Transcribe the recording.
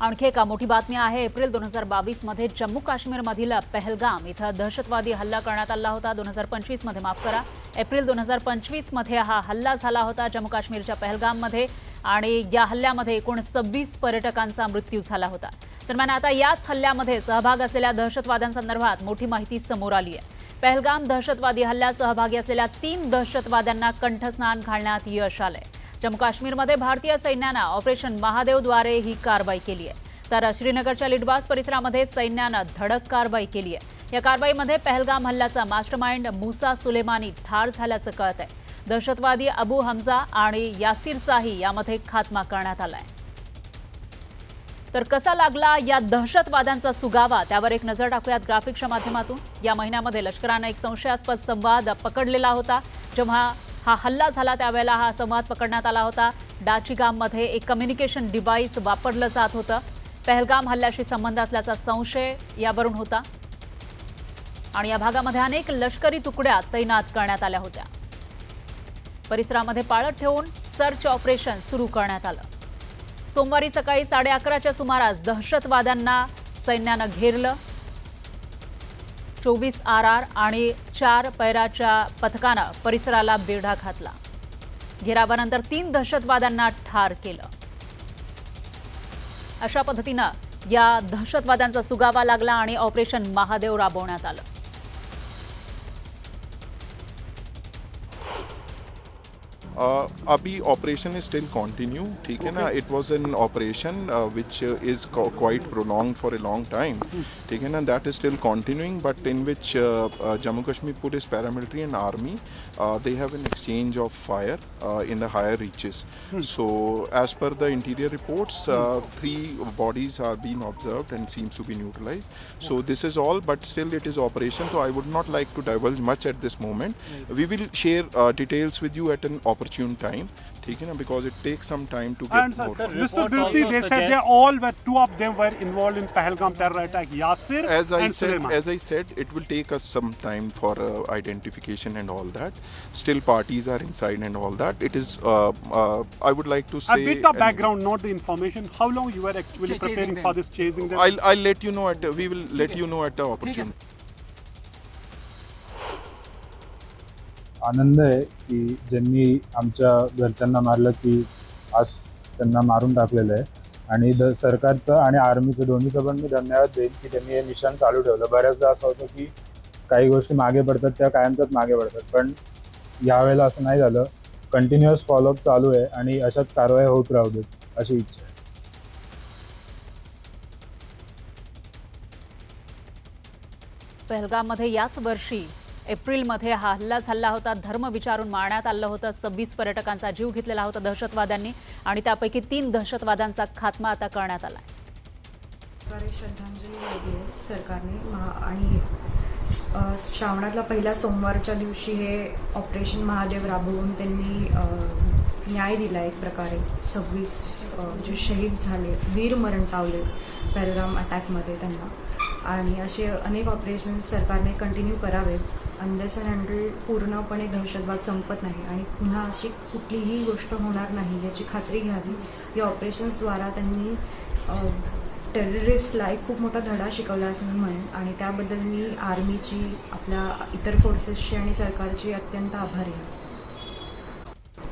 आणखी एक मोठी बातमी आहे। एप्रिल 2022 मध्ये जम्मू काश्मीरमधील पहलगाम इथं दहशतवादी हल्ला करण्यात आला होता। 2025 मध्ये माफ करा, एप्रिल 2025 मध्ये हा हल्ला झाला होता जम्मू काश्मीरच्या पहलगाममध्ये आणि या हल्ल्यामध्ये एकूण 26 पर्यटकांचा मृत्यू झाला होता। दरम्यान आता याच हल्ल्यामध्ये सहभाग असलेल्या दहशतवाद्यांसंदर्भात मोठी माहिती समोर आली आहे। पहलगाम दहशतवादी हल्ल्यात सहभागी असलेल्या 3 दहशतवाद्यांना कंठस्नान घालण्यात यश आलंय। जम्मू काश्मीरमध्ये भारतीय सैन्यानं ऑपरेशन महादेवद्वारे ही कारवाई केली आहे, तर श्रीनगरच्या लिडबास परिसरामध्ये सैन्यानं धडक कारवाई केली आहे। या कारवाईमध्ये पहलगाम हल्ल्याचा मास्टरमाइंड मुसा सुलेमानी ठार झाल्याचं कळत आहे। दहशतवादी अबू हमजा आणि यासिरचाही यामध्ये खात्मा करण्यात आलाय। तर कसा लागला या दहशतवाद्यांचा सुगावा, त्यावर एक नजर टाकूयात ग्राफिक्सच्या माध्यमातून। या महिन्यामध्ये लष्करानं एक संशयास्पद संवाद पकडलेला होता। जेव्हा हा हल्ला झाला त्यावेळेला हा संवाद पकडण्यात आला होता। डाचीगाममध्ये एक कम्युनिकेशन डिव्हाइस वापरलं जात होतं। पहलगाम हल्ल्याशी संबंध असल्याचा संशय यावरून होता आणि या भागामध्ये अनेक लष्करी तुकड्या तैनात करण्यात आल्या होत्या। परिसरामध्ये पाळत ठेवून सर्च ऑपरेशन सुरू करण्यात आलं। सोमवारी सकाळी 11:30च्या सुमारास दहशतवाद्यांना सैन्यानं घेरलं। 24 RR आणि 4 पैराच्या पथकानं परिसराला बेढा घातला। घेरावानंतर 3 दहशतवाद्यांना ठार केलं। अशा पद्धतीनं या दहशतवाद्यांचा सुगावा लागला आणि ऑपरेशन महादेव राबवण्यात आलं। अभी ऑपरेशन इज स्टिल कंटिन्यू, ठीक है ना। It was an operation which is quite prolonged for a long time, ठीक है ना। That is still continuing, but in which Jammu Kashmir police, paramilitary and army they have an exchange of fire in the higher reaches. So as per the interior reports 3 bodies are being observed and seems to be neutralized. So this is all, but still it is operation, so I would not like to divulge much at this moment. We will share details with you at an opportune time, ठीक है ना, because it takes some time to get and more. Mr. Bilti, they said they all were, 2 of them were involved in Pahalgam terror attack, Yasir and Suleiman. As I said, it will take us some time for identification and all that. Still parties are inside and all that. It is I would like to say a bit of background, not the information. How long you were actually preparing for this, chasing them? I'll let you know we will let you know at the opportune. आनंद आहे की ज्यांनी आमच्या घरच्यांना मारलं की आज त्यांना मारून टाकलेलं आहे आणि सरकारचं आणि आर्मीचं दोन्हीचं पण मी धन्यवाद देईन की त्यांनी हे मिशन चालू ठेवलं। बऱ्याचदा असं होतं की काही गोष्टी मागे पडतात, त्या कायमच्याच मागे पडतात, पण यावेळेला असं नाही झालं। कंटिन्युअस फॉलोअप चालू आहे आणि अशाच कारवाई होत राहू देत अशी इच्छा आहे। पहलगाममध्ये याच वर्षी एप्रिलमध्ये हा हल्ला झाला होता। धर्म विचारून मारण्यात आलं होतं। 26 पर्यटकांचा जीव घेतलेला होता दहशतवाद्यांनी आणि त्यापैकी 3 दहशतवाद्यांचा खात्मा आता करण्यात आला आहे। श्रद्धांजली दिली सरकारने आणि श्रावणातला पहिल्या सोमवारच्या दिवशी हे ऑपरेशन महादेव राबवून त्यांनी न्याय दिला एक प्रकारे। 26 जे शहीद झाले, वीर मरण पावले पहलगाम अटॅकमध्ये त्यांना, आणि असे अनेक ऑपरेशन्स सरकारने कंटिन्यू करावेत अनलेस अँड अनटिल पूर्णपणे दहशतवाद संपत नाही आणि पुन्हा अशी कुठलीही गोष्ट होणार नाही याची खात्री घ्यावी। या ऑपरेशन्सद्वारा त्यांनी टेररिस्टला एक खूप मोठा धडा शिकवला असं मी म्हणेन आणि त्याबद्दल मी आर्मीची, आपल्या इतर फोर्सेसची आणि सरकारची अत्यंत आभारी आहे।